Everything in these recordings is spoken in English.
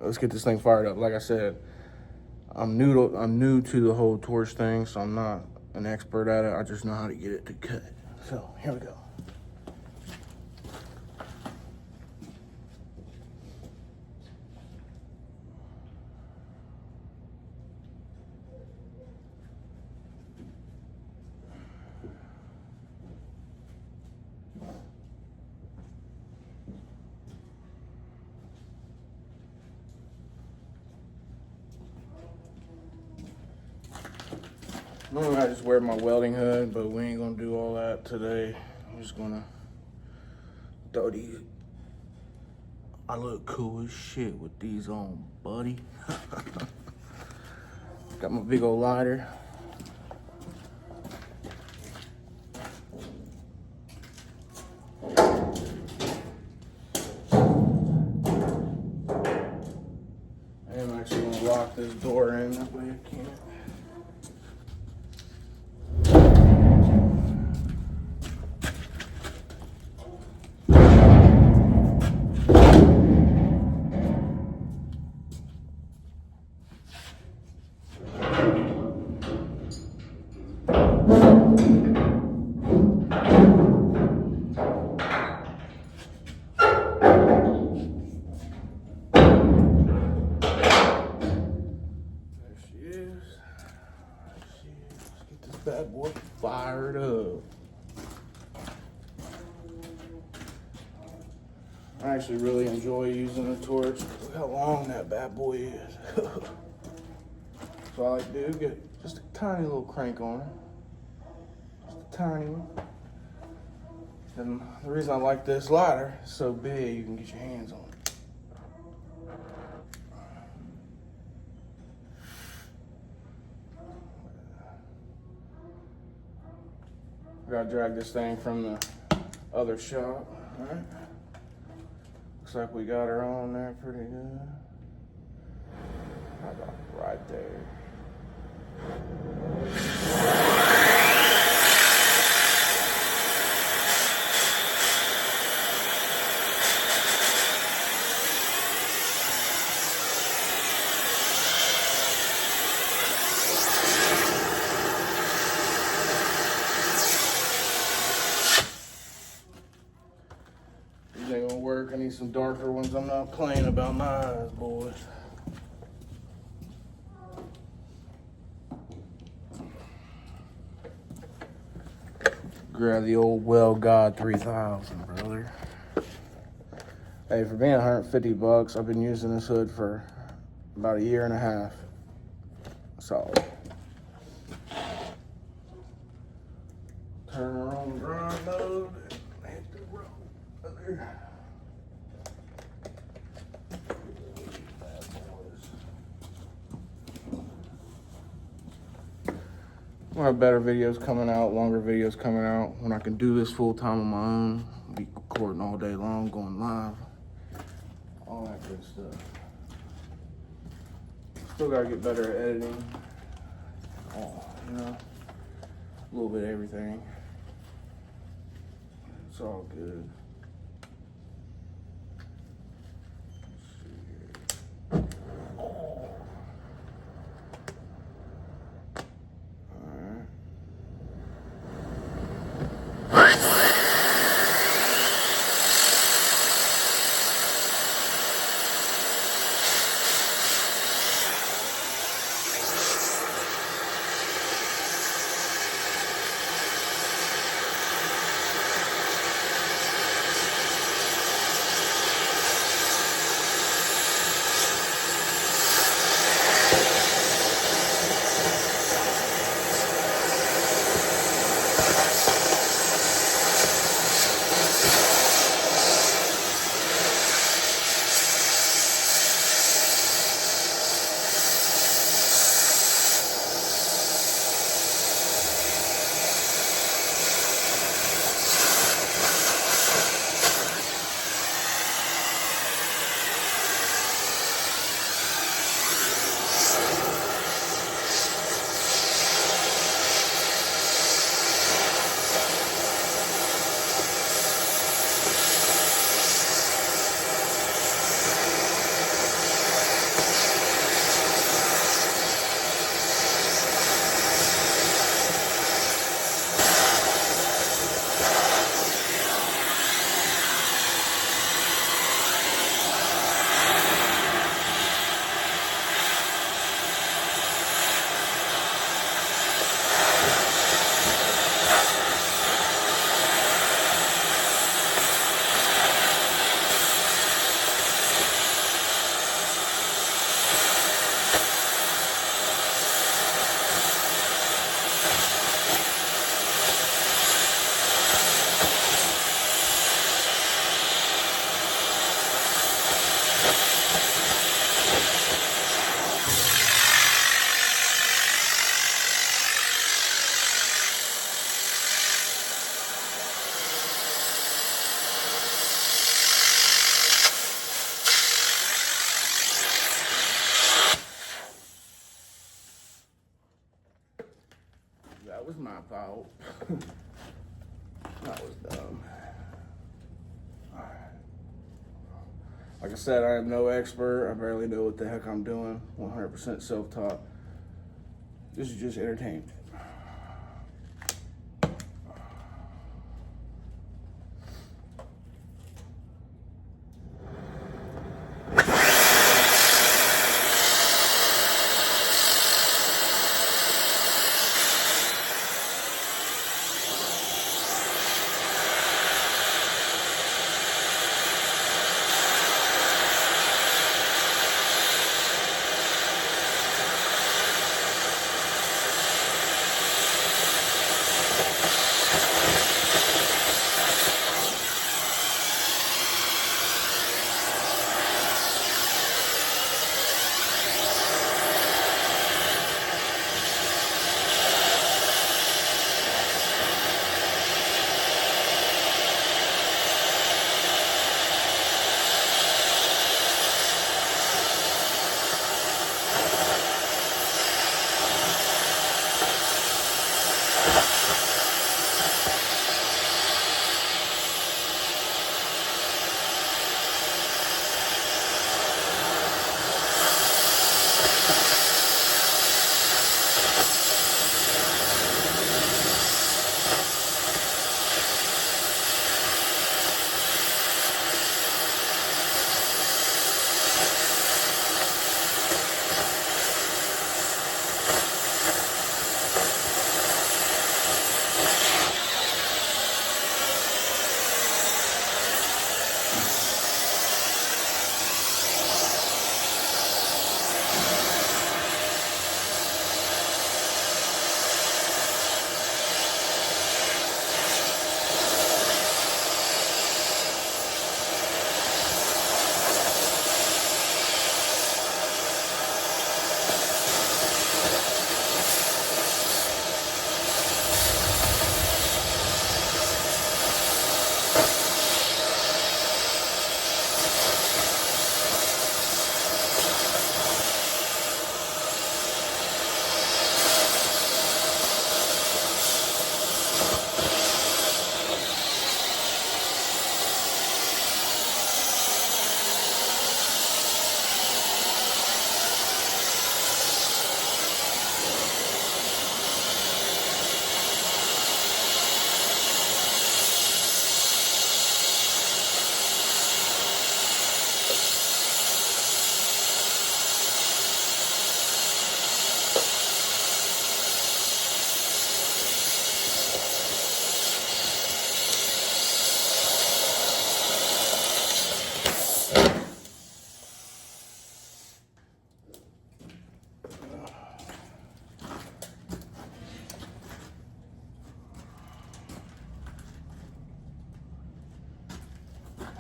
Let's get this thing fired up. Like I said, I'm new to the whole torch thing, so I'm not an expert at it. I just know how to get it to cut. So here we go. Normally I just wear my welding hood, but we ain't gonna do all that today. I'm just gonna throw these. I look cool as shit with these on, buddy. Got my big old lighter. I'm actually gonna lock this door in, that way I can't. Bad boy fired up. I actually really enjoy using the torch. Look how long that bad boy is. So I like to do, get just a tiny little crank on it. Just a tiny one. And the reason I like this lighter, it's so big you can get your hands on it. I gotta drag this thing from the other shop, all right? Looks like we got her on there pretty good. How about right there? Ain't gonna work. I need some darker ones. I'm not playing about my eyes, boys. Grab the old Well God 3000, brother. Hey, for being 150 bucks, I've been using this hood for about a year and a half. Solid. Turn her on drive mode. Hit the road. There. We'll have better videos coming out, longer videos coming out. When I can do this full time on my own, I'll be recording all day long, going live, all that good stuff. Still gotta get better at editing. Oh, you know, a little bit of everything. It's all good. was my fault. That was dumb. Alright. Like I said, I am no expert. I barely know what the heck I'm doing. 100% self-taught. This is just entertainment.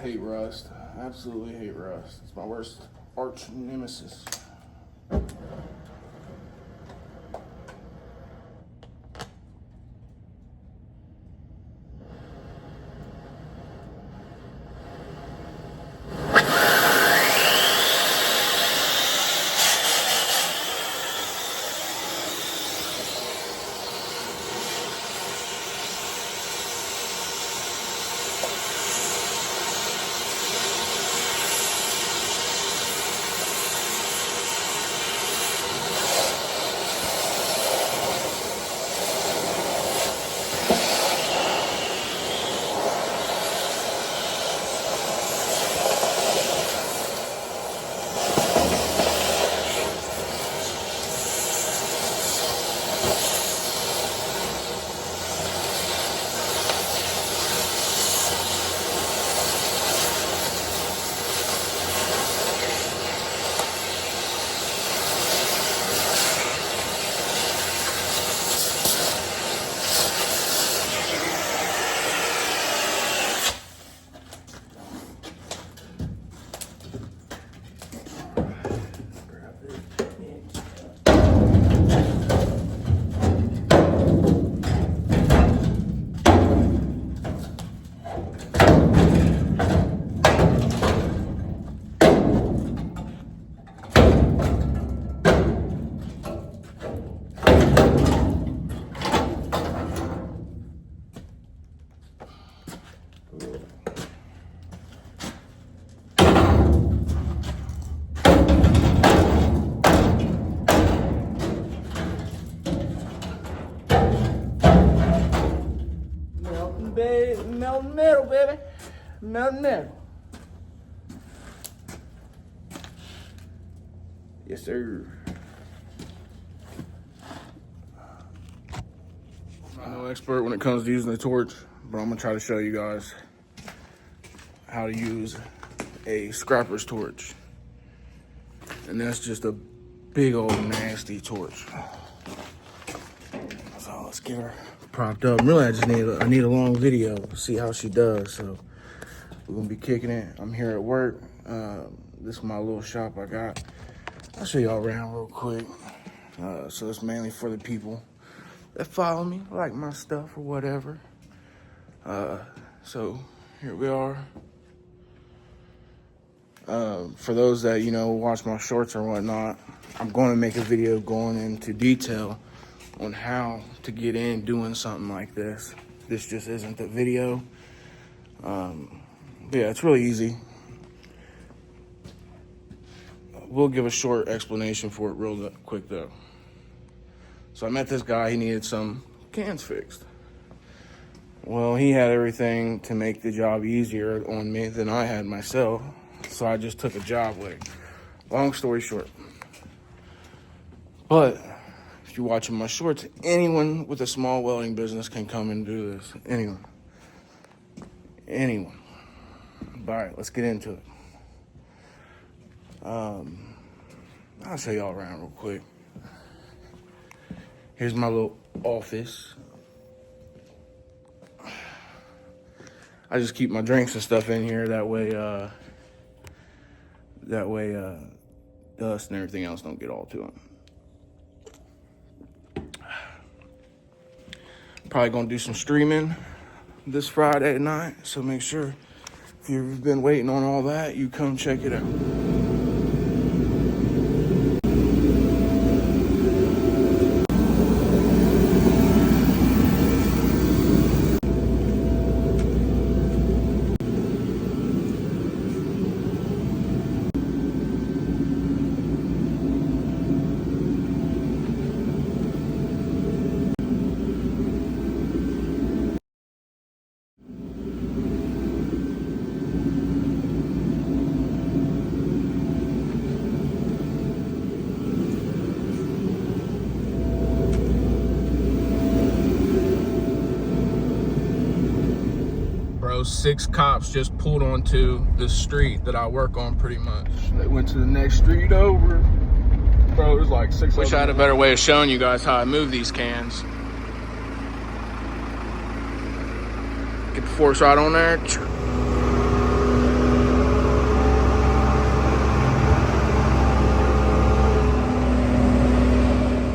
Hate rust. Absolutely hate rust. It's my worst arch nemesis. metal, baby. Melting metal. Yes, sir. I'm no expert when it comes to using the torch, but I'm gonna try to show you guys how to use a scrapper's torch. And that's just a big old nasty torch. So let's get her propped up. Really, I need a long video to see how she does. So we're gonna be kicking it. I'm here at work. This is my little shop I got. I'll show y'all around real quick. So it's mainly for the people that follow me, like my stuff or whatever. So here we are. For those that, you know, watch my shorts or whatnot, I'm going to make a video going into detail on how to get in doing something like this. This just isn't the video. But yeah, it's really easy. We'll give a short explanation for it real quick though. So I met this guy, he needed some cans fixed. Well, he had everything to make the job easier on me than I had myself. So I just took a job with him. Long story short. But if you're watching my shorts, anyone with a small welding business can come and do this. Anyone. All right, let's get into it. I'll show y'all around real quick. Here's my little office. I just keep my drinks and stuff in here. That way, dust and everything else don't get all to them. Probably gonna do some streaming this Friday night. So make sure if you've been waiting on all that, you come check it out. Bro, 6 cops just pulled onto the street that I work on pretty much. They went to the next street over. Bro, there's like 6. Wish I had a better way of showing you guys how I move these cans. Get the force right on there.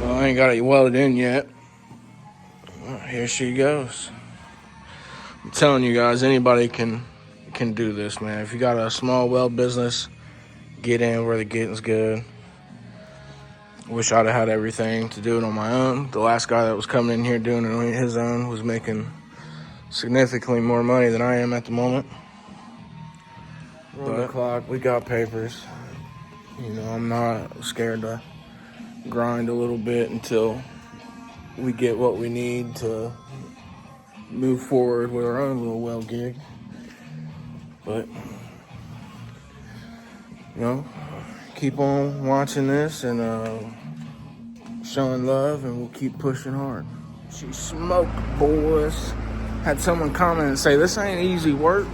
Well, I ain't got it welded in yet. Well, here she goes. I'm telling you guys, anybody can do this, man. If you got a small weld business, get in where the getting's good. Wish I'd have had everything to do it on my own. The last guy that was coming in here doing it on his own was making significantly more money than I am at the moment. Run the clock, we got papers. You know, I'm not scared to grind a little bit until we get what we need to move forward with our own little weld gig. But, you know, keep on watching this and showing love, and we'll keep pushing hard. She smoked, boys. Had someone comment and say, this ain't easy work.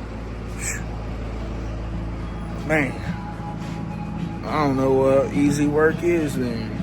Man, I don't know what easy work is then.